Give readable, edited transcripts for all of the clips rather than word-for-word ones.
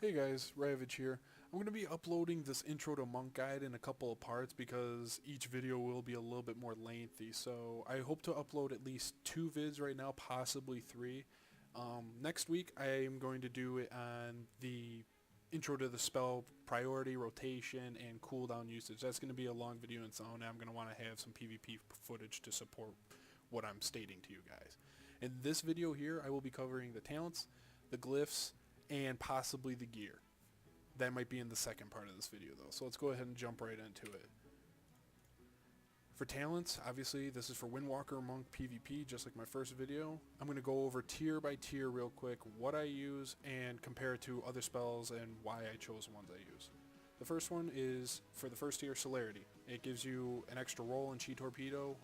Hey guys, Ravedge here. I'm going to be uploading this intro to Monk guide in a couple of parts because each video will be a little bit more lengthy. So I hope to upload at least 2 vids right now, possibly 3. Next week I am going to do it on the intro to the spell, priority, rotation, and cooldown usage. That's going to be a long video in its own, and I'm going to want to have some PvP footage to support what I'm stating to you guys. In this video here, I will be covering the talents, the glyphs, and possibly the gear. That might be in the second part of this video though, so let's go ahead and jump right into it. For talents, obviously this is for Windwalker Monk PvP, just like my first video. I'm going to go over tier by tier real quick, what I use, and compare it to other spells and why I chose the ones I use. The first one is, for the first tier, Celerity. It gives you an extra roll in Chi Torpedo.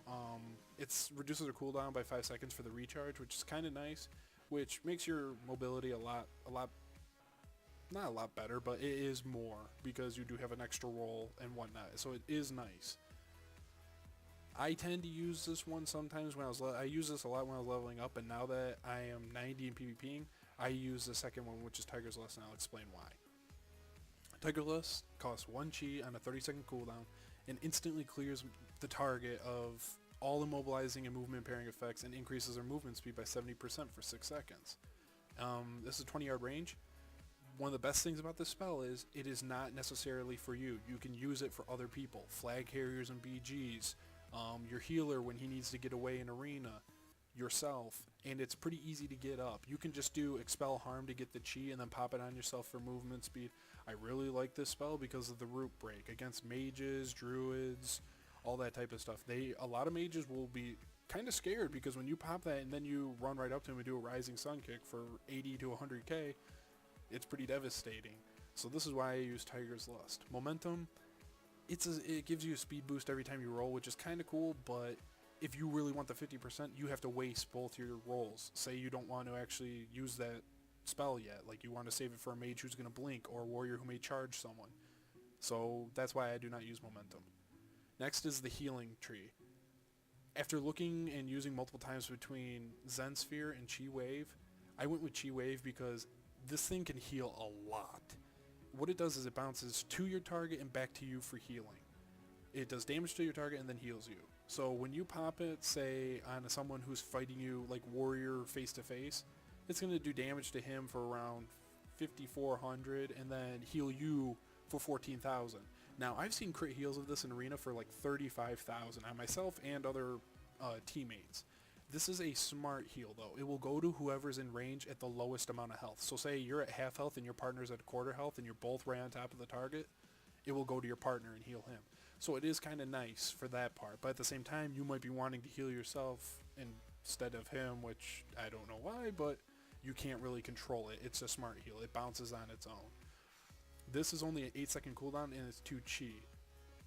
It reduces your cooldown by 5 seconds for the recharge, which is kind of nice, which makes your mobility not a lot better, but it is more because you do have an extra roll and whatnot, so it is nice. I tend to use this one sometimes when I use this a lot when I was leveling up, and now that I am 90 in PvPing, I use the second one, which is Tiger's Lust, and I'll explain why. Tiger's Lust costs 1 Chi on a 30-second cooldown and instantly clears the target of all immobilizing and movement impairing effects and increases their movement speed by 70% for 6 seconds. This is a 20-yard range. One of the best things about this spell is it is not necessarily for you. You can use it for other people, flag carriers and BGs, your healer when he needs to get away in arena, yourself, and it's pretty easy to get up. You can just do Expel Harm to get the Chi and then pop it on yourself for movement speed. I really like this spell because of the root break against mages, druids, all that type of stuff. A lot of mages will be kind of scared because when you pop that and then you run right up to him and do a Rising Sun kick for 80 to 100k, it's pretty devastating. So this is why I use Tiger's Lust. Momentum, it gives you a speed boost every time you roll, which is kind of cool, but if you really want the 50%, you have to waste both your rolls. Say you don't want to actually use that spell yet, like you want to save it for a mage who's going to blink or a warrior who may charge someone. So that's why I do not use Momentum. Next is the healing tree. After looking and using multiple times between Zen Sphere and Chi Wave, I went with Chi Wave because this thing can heal a lot. What it does is it bounces to your target and back to you for healing. It does damage to your target and then heals you. So when you pop it, say, on someone who's fighting you like warrior face to face, it's going to do damage to him for around 5,400 and then heal you for 14,000. Now, I've seen crit heals of this in Arena for like 35,000 on myself and other teammates. This is a smart heal though. It will go to whoever's in range at the lowest amount of health. So say you're at half health and your partner's at a quarter health and you're both right on top of the target, it will go to your partner and heal him. So it is kind of nice for that part. But at the same time, you might be wanting to heal yourself instead of him, which I don't know why, but you can't really control it. It's a smart heal. It bounces on its own. This is only an 8-second cooldown and it's 2 Chi.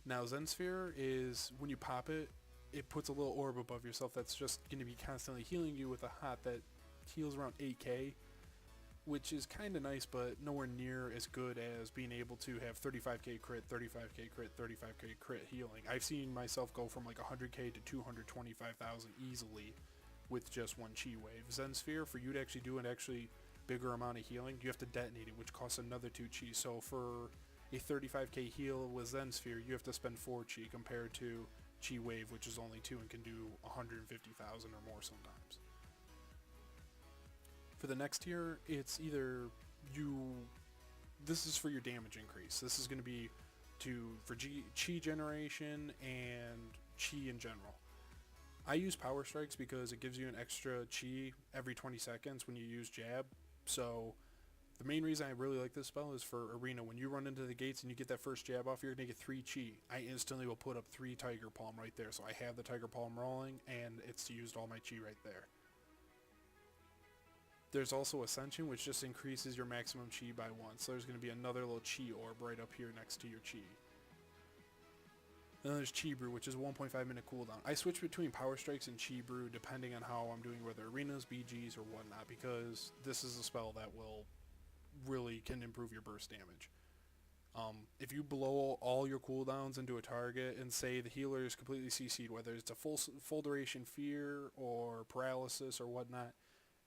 Now Zen Sphere is, when you pop it, it puts a little orb above yourself that's just going to be constantly healing you with a hot that heals around 8k, which is kind of nice, but nowhere near as good as being able to have 35k crit, 35k crit, 35k crit healing. I've seen myself go from like 100k to 225,000 easily with just 1 Chi Wave. Zen Sphere, for you to actually do an actually bigger amount of healing, you have to detonate it, which costs another 2 Chi. So for a 35k heal with Zen Sphere, you have to spend 4 Chi compared to Chi Wave, which is only 2 and can do 150,000 or more sometimes. For the next tier, it's either this is for your damage increase. This is going to be for Chi generation and Chi in general. I use Power Strikes because it gives you an extra Chi every 20 seconds when you use Jab. So the main reason I really like this spell is for Arena. When you run into the gates and you get that first jab off, you're going to get 3 Chi. I instantly will put up 3 Tiger Palm right there. So I have the Tiger Palm rolling, and it's used all my Chi right there. There's also Ascension, which just increases your maximum Chi by 1. So there's going to be another little Chi orb right up here next to your Chi. Then there's Chi Brew, which is a 1.5 minute cooldown. I switch between Power Strikes and Chi Brew depending on how I'm doing, whether arenas, BGs, or whatnot, because this is a spell that really can improve your burst damage. If you blow all your cooldowns into a target and say the healer is completely CC'd, whether it's a full duration fear or paralysis or whatnot,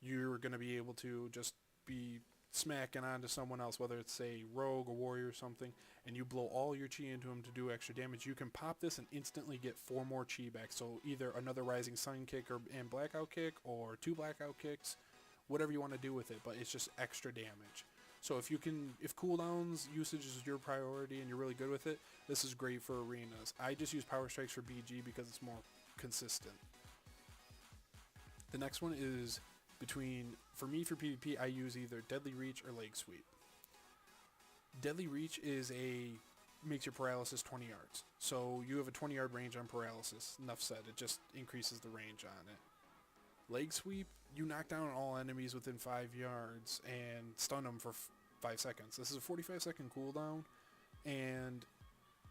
you're going to be able to just be smacking onto someone else, whether it's a rogue or warrior or something, and you blow all your chi into him to do extra damage, you can pop this and instantly get 4 more chi back. So either another Rising Sun kick and blackout kick, or 2 blackout kicks, whatever you want to do with it, but it's just extra damage. So if cooldowns usage is your priority and you're really good with it, this is great for arenas. I just use Power Strikes for BG because it's more consistent. The next one is for PvP, I use either Deadly Reach or Leg Sweep. Deadly Reach makes your paralysis 20 yards. So you have a 20-yard range on paralysis. Enough said, it just increases the range on it. Leg Sweep, you knock down all enemies within 5 yards and stun them for 5 seconds. This is a 45-second cooldown, and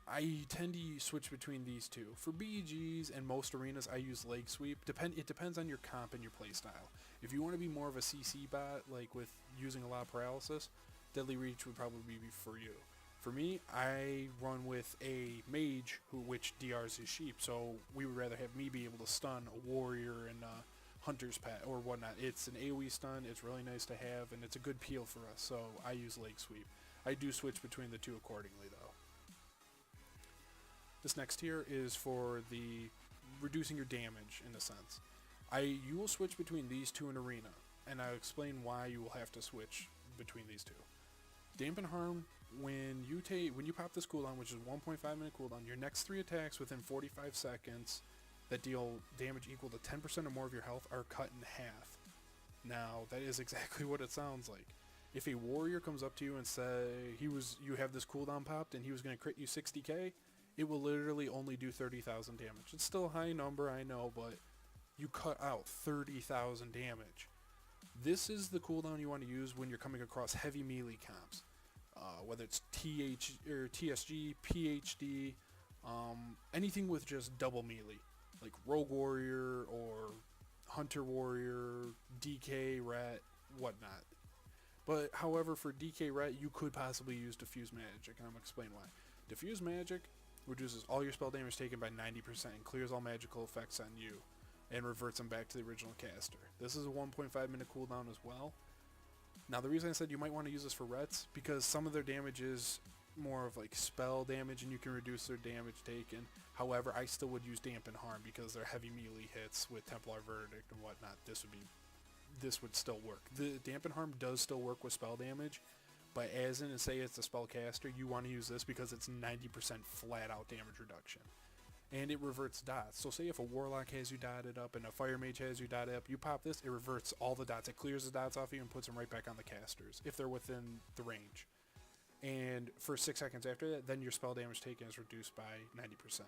I tend to switch between these two. For BGs and most arenas, I use Leg Sweep. It depends on your comp and your playstyle. If you want to be more of a CC bot, like with using a lot of paralysis, Deadly Reach would probably be for you. For me, I run with a mage which DRs his sheep, so we would rather have me be able to stun a warrior and hunter's pet or whatnot. It's an AoE stun, it's really nice to have, and it's a good peel for us, so I use Leg Sweep. I do switch between the two accordingly though. This next tier is for the reducing your damage in a sense. You will switch between these two in arena, and I'll explain why you will have to switch between these two. Dampen Harm, when you pop this cooldown, which is 1.5 minute cooldown, your next 3 attacks within 45 seconds that deal damage equal to 10% or more of your health are cut in half. Now, that is exactly what it sounds like. If a warrior comes up to you and say you have this cooldown popped and he was going to crit you 60k, it will literally only do 30,000 damage. It's still a high number, I know, but you cut out 30,000 damage. This is the cooldown you want to use when you're coming across heavy melee comps. Whether it's TSG, PhD, anything with just double melee, like Rogue Warrior or Hunter Warrior, DK Rat, whatnot. But however, for DK Rat, you could possibly use Diffuse Magic, and I'm going to explain why. Diffuse Magic reduces all your spell damage taken by 90% and clears all magical effects on you, and reverts them back to the original caster. This is a 1.5 minute cooldown as well. Now the reason I said you might want to use this for Rets, because some of their damage is more of like spell damage and you can reduce their damage taken. However, I still would use Dampen Harm because they're heavy melee hits with Templar Verdict and whatnot. This would still work. The Dampen Harm does still work with spell damage, but as in, say it's a spellcaster, you want to use this because it's 90% flat out damage reduction. And it reverts dots. So say if a Warlock has you dotted up and a Fire Mage has you dotted up, you pop this, it reverts all the dots. It clears the dots off you and puts them right back on the casters, if they're within the range. And for 6 seconds after that, then your spell damage taken is reduced by 90%.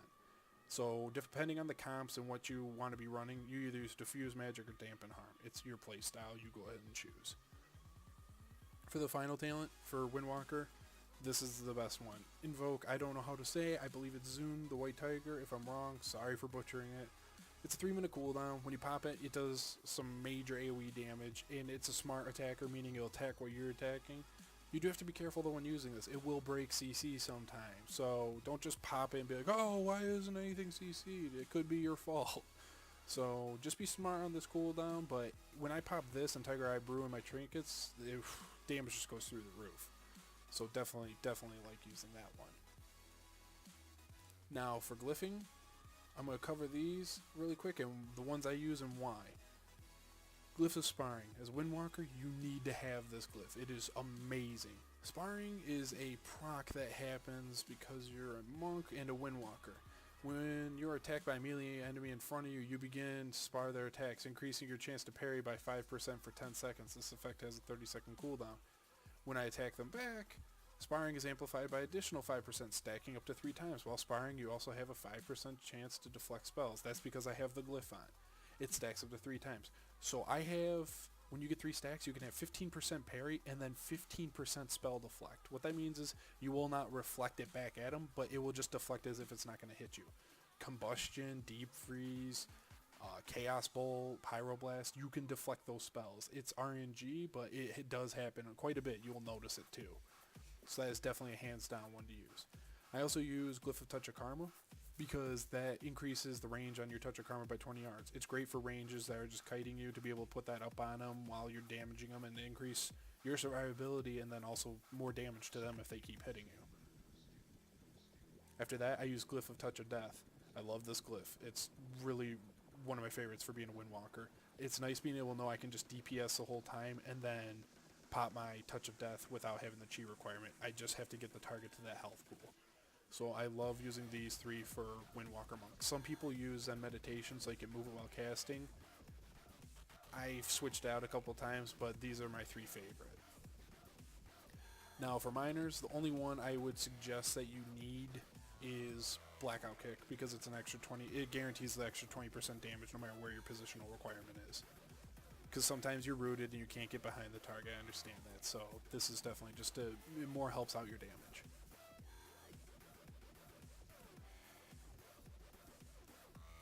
So depending on the comps and what you want to be running, you either use Diffuse Magic or Dampen Harm. It's your play style, you go ahead and choose. For the final talent, for Windwalker, this is the best one. Invoke, I don't know how to say it. I believe it's Zune, the White Tiger. If I'm wrong, sorry for butchering it. It's a 3 minute cooldown. When you pop it, it does some major AoE damage, and it's a smart attacker, meaning it'll attack while you're attacking. You do have to be careful though when using this. It will break CC sometimes, so don't just pop it and be like, oh, why isn't anything CC'd? It could be your fault. So just be smart on this cooldown, but when I pop this and Tiger Eye Brew and my trinkets, damage just goes through the roof. So definitely like using that one. Now for glyphing, I'm going to cover these really quick and the ones I use and why. Glyph of Sparring. As Windwalker, you need to have this glyph. It is amazing. Sparring is a proc that happens because you're a monk and a Windwalker. When you're attacked by a melee enemy in front of you, you begin to spar their attacks, increasing your chance to parry by 5% for 10 seconds. This effect has a 30-second cooldown. When I attack them back, sparring is amplified by additional 5%, stacking up to 3 times. While sparring, you also have a 5% chance to deflect spells. That's because I have the glyph on. It stacks up to 3 times. So I have, when you get 3 stacks, you can have 15% parry and then 15% spell deflect. What that means is you will not reflect it back at them, but it will just deflect as if it's not going to hit you. Combustion, Deep Freeze, Chaos Bolt, Pyroblast, you can deflect those spells. It's RNG, but it does happen quite a bit. You will notice it too. So that is definitely a hands down one to use. I also use Glyph of Touch of Karma because that increases the range on your Touch of Karma by 20 yards. It's great for ranges that are just kiting you to be able to put that up on them while you're damaging them and increase your survivability, and then also more damage to them if they keep hitting you. After that, I use Glyph of Touch of Death. I love this Glyph. It's really one of my favorites for being a Windwalker. It's nice being able to know I can just DPS the whole time and then pop my Touch of Death without having the chi requirement. I just have to get the target to that health pool. So I love using these three for Windwalker monks. Some people use Zen Meditation so they can move it while casting. I've switched out a couple times, but these are my three favorite. Now for miners, the only one I would suggest that you need is Blackout Kick, because it's an extra 20. It guarantees the extra 20% damage no matter where your positional requirement is. Because sometimes you're rooted and you can't get behind the target. I understand that. So this is definitely just it more helps out your damage.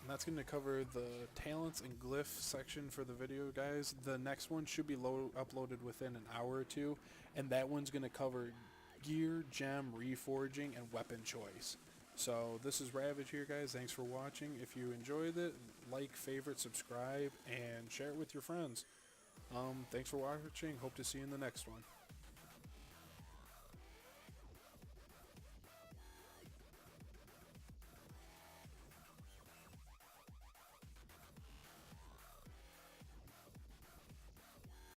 And that's going to cover the talents and glyph section for the video, guys. The next one should be uploaded within an hour or two, and that one's going to cover gear, gem, reforging, and weapon choice. So this is Ravedge here, guys. Thanks for watching. If you enjoyed it, like, favorite, subscribe, and share it with your friends. Thanks for watching. Hope to see you in the next one.